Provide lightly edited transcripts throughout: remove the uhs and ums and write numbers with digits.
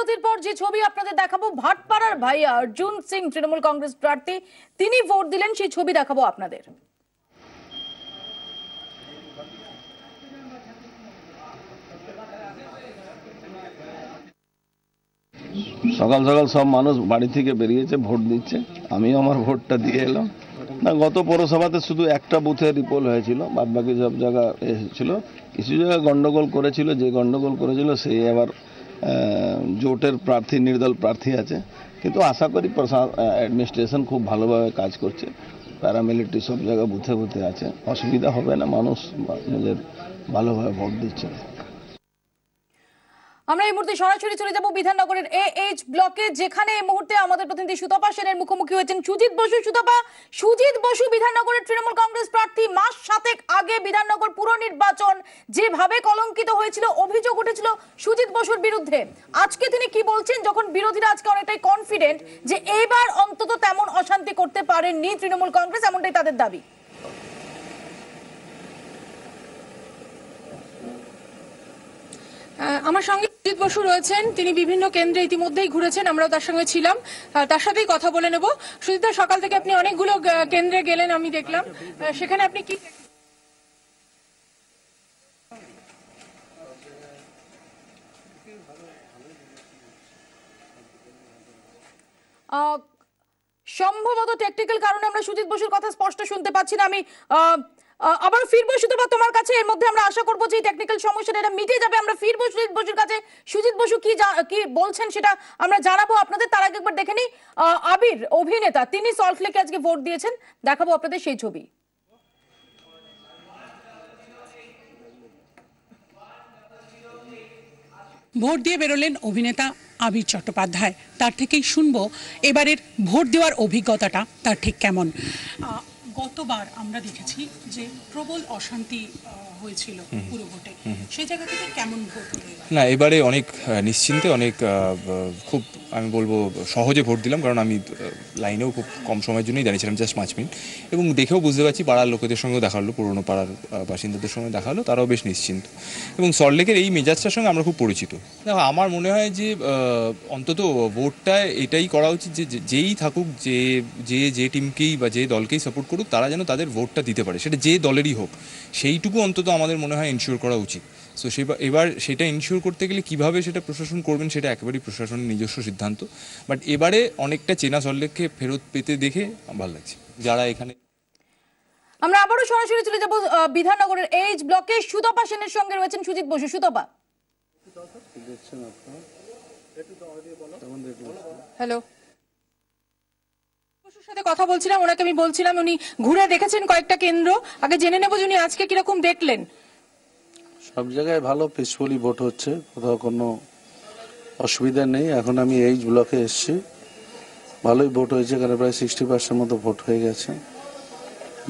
বিরতির পর যে ছবি আপনাদের দেখাবো, ভাটপাড়ার ভাইয়া অর্জুন সিং তৃণমূল কংগ্রেস প্রার্থী, তিনি ভোট দিলেন, সেই ছবি দেখাবো আপনাদের। সকাল সকাল সব মানুষ বাড়ি থেকে বেরিয়েছে, ভোট দিচ্ছে। আমিও আমার ভোটটা দিয়ে এলাম। না, গত পৌরসভাতে শুধু একটা বুথে রিপোল হয়েছিল, বাদ বাকি সব জায়গা এসেছিল। কিছু জায়গায় গন্ডগোল করেছিল, যে গন্ডগোল করেছিল সেই আবার জোটের প্রার্থী, নির্দল প্রার্থী আছে। কিন্তু আশা করি অ্যাডমিনিস্ট্রেশন খুব ভালোভাবে কাজ করছে, প্যারামিলিটারি সব জায়গা বুথে বুথে আছে, অসুবিধা হবে না, মানুষ নিজের ভালোভাবে ভোট দিচ্ছে। আমরা এই মুহূর্তে সরাসরি চলে যাব বিধাননগরের AH ব্লকে, যেখানে এই মুহূর্তে আমাদের প্রতিনিধি সুতপা সেনের মুখোমুখি হয়েছেন সুজিত বসু। সুতপা, সুজিত বসু বিধাননগরের তৃণমূল কংগ্রেস প্রার্থী, মাস 7 আগে বিধাননগর পুর নির্বাচন যেভাবে কলঙ্কিত হয়েছিল, অভিযোগ উঠেছিল সুজিত বসুর বিরুদ্ধে, আজকে তিনি কি বলছেন, যখন বিরোধীরা আজকে অনেকটাই কনফিডেন্ট যে এবার অন্তত তেমন অশান্তি করতে পারেননি তৃণমূল কংগ্রেস, এমনটাই তাদের দাবি। আমার সঙ্গে সুজিত বসু রয়েছেন, তিনি বিভিন্ন কেন্দ্রে ইতিমধ্যেই ঘুরেছেন, আমরাও তার সঙ্গে ছিলাম, তার সাথেই কথা বলে নেব। সুজিত, সকাল থেকে আপনি অনেকগুলো কেন্দ্রে গেলেন, আমি দেখলাম, সেখানে আপনি কি সম্ভবত টেকনিক্যাল কারণে আমরা সুজিত বসুর কথা স্পষ্ট শুনতে পাচ্ছি না। আমি আবার ফিরবো সুতপা তোমার কাছে, এর মধ্যে আমরা আশা করবো যে টেকনিক্যাল সমস্যাটা এটা মিটে যাবে। আমরা ফিরবো সুজিত বসুর কাছে, সুজিত বসু কি বলছেন সেটা আমরা জানাবো আপনাদের। তার আগে একবার দেখে নিই, আবির অভিনেতা, তিনি সল্টলেকে আজকে ভোট দিয়েছেন, দেখাবো আপনাদের সেই ছবি। ভোট দিয়ে বেরোলেন অভিনেতা আবির চট্টোপাধ্যায়, তার থেকেই শুনবো এবারের ভোট দেওয়ার অভিজ্ঞতাটা তার ঠিক কেমন। গতবার আমরা দেখেছি যে প্রবল অশান্তি হয়েছিল পুরো ভোটে, সেই জায়গা থেকে কেমন ভোট হলো? না, এবারে অনেক নিশ্চিন্তে, অনেক খুব আমি বলবো সহজে ভোট দিলাম, কারণ আমি লাইনেও খুব কম সময়ের জন্যই দাঁড়িয়েছিলাম, জাস্ট 5 মিনিট, এবং দেখেও বুঝতে পারছি পাড়ার লোকেদের সঙ্গেও দেখা হলো, পুরোনো পাড়ার বাসিন্দাদের সঙ্গে দেখা হলো, তারাও বেশ নিশ্চিন্ত, এবং সল্টলেকের এই মেজাজটার সঙ্গে আমরা খুব পরিচিত। দেখো, আমার মনে হয় যে অন্তত ভোটটা এটাই করা উচিত যে যেই থাকুক, যে টিমকেই বা যে দলকেই সাপোর্ট করুক, তারা যেন তাদের ভোটটা দিতে পারে, সেটা যে দলেরই হোক, সেইটুকু অন্তত আমাদের মনে হয় ইনশিওর করা উচিত। সো এবার সেটা ইনশিওর করতে গেলে কীভাবে সেটা প্রশাসন করবেন, সেটা একেবারেই প্রশাসনের নিজস্ব সিদ্ধান্ত। বাট এবারে অনেকটা চেনা সল্টলেককে ফেরত পেতে দেখে ভালো লাগছে। যারা এখানে, আমরা আবারও সরাসরি চলে যাব বিধাননগরের AH ব্লকে, সুতপা সেনের সঙ্গে রয়েছেন সুজিত বসু। সুতপা, হ্যালো, বসুর সাথে কথা বলছিলাম, ওনাকে আমি বলছিলাম উনি ঘুরে দেখেছেন কয়েকটা কেন্দ্র, আগে জেনে নেব যে উনি আজকে কিরকম দেখলেন। সব জায়গায় ভালো পিসফুলি ভোট হচ্ছে, কোথাও কোনো অসুবিধা নেই। এখন আমি এই ব্লকে এসেছি, ভালোই ভোট হয়েছে, এখানে প্রায় 60% মতো ভোট হয়ে গেছে।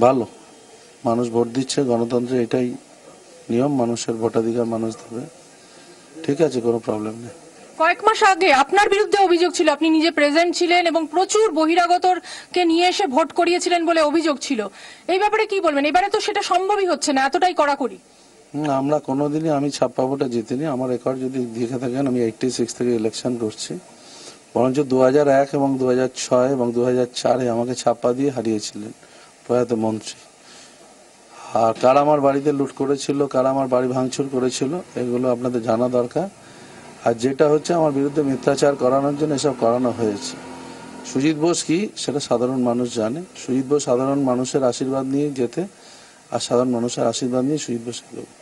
ভালো, মানুষ ভোট দিচ্ছে, গণতন্ত্রে এটাই নিয়ম, মানুষের ভোটাধিকার মানুষ দেবে, ঠিক আছে, কোনো প্রবলেম নেই। কয়েক মাস আগে আপনার বিরুদ্ধে অভিযোগ ছিল, আপনি নিজে প্রেজেন্ট ছিলেন এবং প্রচুর বহিরাগতকে নিয়ে এসে ভোট করিয়েছিলেন বলে অভিযোগ ছিল, এই ব্যাপারে কি বলবেন? এবারে তো সেটা সম্ভবই হচ্ছে না, এতটাই কড়াকড়ি। আমরা কোনোদিনই, আমি ছাপ্পা ভোটে জিতিনি, আমার রেকর্ড যদি দেখে থাকেন আমি 86 থেকে ইলেকশন করছি, বরঞ্চ 2001 এবং 2006 এবং 2004-এ আমাকে ছাপ্পা দিয়ে হারিয়েছিলেন প্রয়াত মন্ত্রী। আর কারা আমার বাড়িতে লুট করেছিল, কারা আমার বাড়ি ভাঙচুর করেছিল, এগুলো আপনাদের জানা দরকার। আর যেটা হচ্ছে আমার বিরুদ্ধে মিথ্যাচার করানোর জন্য এসব করানো হয়েছে। সুজিত বোস কি সেটা সাধারণ মানুষ জানে, সুজিত বোস সাধারণ মানুষের আশীর্বাদ নিয়ে যেতে, আর সাধারণ মানুষের আশীর্বাদ নিয়ে সুজিত বোস এগোবে।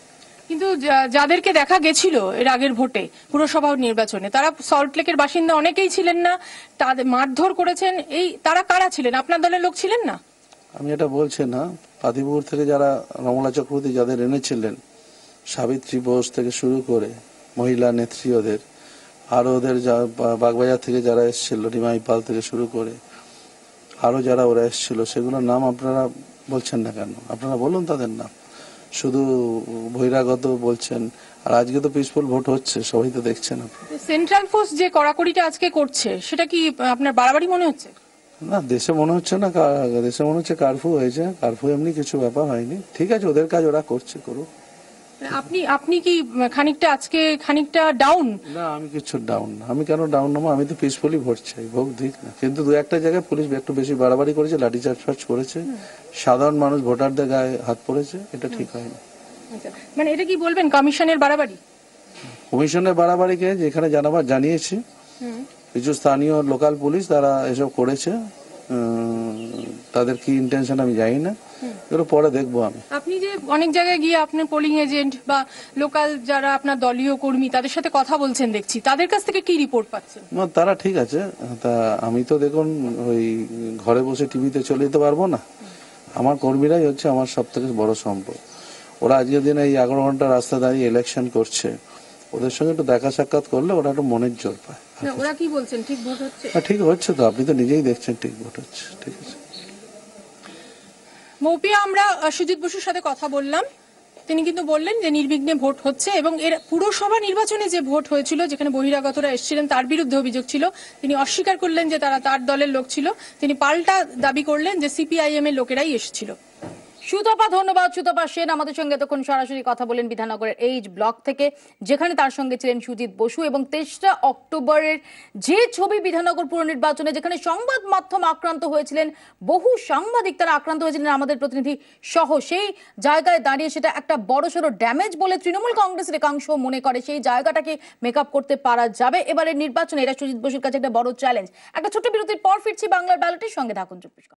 কিন্তু যাদেরকে দেখা গেছিল এর আগের ভোটে, পুরসভা নির্বাচনে, তারা সল্টলেকের বাসিন্দা অনেকেই ছিলেন না, তাদের মারধর করেছেন, এই তারা কারা ছিলেন? আপনার দলের লোক ছিলেন না? আমি এটা বলছি না, পাতিপুকুর থেকে যারা রমলা চক্রবর্তী যাদের এনেছিলেন, সাবিত্রী বোস থেকে শুরু করে মহিলা নেত্রী, ওদের আরো ওদের বাগবাজার থেকে যারা এসেছিল, রিমাই পাল থেকে শুরু করে আরো যারা ওরা এসেছিল, সেগুলোর নাম আপনারা বলছেন না কেন? আপনারা বলুন তাদের নাম, শুধু বহিরাগত বলছেন। আর আজকে তো পিসফুল ভোট হচ্ছে, সবাই তো দেখছেন। সেন্ট্রাল ফোর্স যে কড়াকড়িটা আজকে করছে, সেটা কি আপনার বাড়াবাড়ি মনে হচ্ছে? না, দেশে মনে হচ্ছে না, দেশে মনে হচ্ছে কারফিউ হয়েছে। কারফিউ এমনি কিছু ব্যাপার হয়নি, ঠিক আছে, ওদের কাজ ওরা করছে, করুক। আপনি আপনি কি খানিকটা আজকে খানিকটা ডাউন? না, আমি কিছু ডাউন না। আমি কেন ডাউন হবো? আমি তো পিসফুলি ভোট চাই, ভোট দিক না। কিন্তু দু একটা জায়গায় পুলিশ একটু বেশি বাড়াবাড়ি করেছে, লাঠিচার্জ ফার্জ করেছে, সাধারণ মানুষ ভোটারদের গায়ে হাত পড়েছে, এটা ঠিক হয়নি। আচ্ছা, মানে এটা কি বলবেন কমিশনের বাড়াবাড়ি? কমিশনের বাড়াবাড়িকে যেখানে জানাবার জানিয়েছি, কিছু স্থানীয় লোকাল পুলিশ তারা এসব করেছে, তাদের কি ইন্টেনশন আমি জানি না, এগুলো পরে দেখবো আমি। আপনি যে অনেক জায়গায় গিয়ে আপনার পোলিং এজেন্ট বা লোকাল যারা আপনার দলীয় কর্মী তাদের সাথে কথা বলছেন দেখছি, তাদের কাছ থেকে কি রিপোর্ট পাচ্ছেন? না, তারা ঠিক আছে। তা আমি তো দেখুন ওই ঘরে বসে টিভিতে চলে যেতে পারবো না। আমার কর্মীরাই হচ্ছে আমার সব থেকে বড় সম্পদ। ওরা আজকের দিনে এই 11 ঘন্টা রাস্তা দাঁড়িয়ে ইলেকশন করছে, ওদের সঙ্গে একটু দেখা সাক্ষাৎ করলে ওরা একটু মনের জোর পায়। না, ওরা কি বলছেন ঠিক ভোট হচ্ছে? হ্যাঁ, ঠিক হচ্ছে তো, আপনি তো নিজেই দেখছেন ঠিক ভোট হচ্ছে। ঠিক আছে। মৌপিয়া, আমরা সুজিত বসুর সাথে কথা বললাম, তিনি কিন্তু বললেন যে নির্বিঘ্নে ভোট হচ্ছে এবং এর পুরসভা নির্বাচনে যে ভোট হয়েছিল যেখানে বহিরাগতরা এসেছিলেন তার বিরুদ্ধে অভিযোগ ছিল, তিনি অস্বীকার করলেন যে তারা তার দলের লোক ছিল। তিনি পাল্টা দাবি করলেন যে সিপিআইএম এর লোকেরাই এসেছিল। সুতপা, ধন্যবাদ। সুতপা সেন আমাদের সঙ্গে এতক্ষণ সরাসরি কথা বলেন বিধাননগরের এইচ ব্লক থেকে, যেখানে তার সঙ্গে ছিলেন সুজিত বসু। এবং 23 অক্টোবরের যে ছবি বিধাননগর পুর নির্বাচনে যেখানে সংবাদ মাধ্যম আক্রান্ত হয়েছিলেন, বহু সাংবাদিক তারা আক্রান্ত হয়েছিলেন আমাদের প্রতিনিধি সহ, সেই জায়গায় দাঁড়িয়ে সেটা একটা বড়সড় ড্যামেজ বলে তৃণমূল কংগ্রেসের একাংশ মনে করে। সেই জায়গাটাকে মেকআপ করতে পারা যাবে এবারের নির্বাচনে, এটা সুজিত বসুর কাছে একটা বড় চ্যালেঞ্জ। একটা ছোট্ট বিরতির পর ফিরছি বাংলার ব্যালটের সঙ্গে। থাকুন 24 ঘন্টা।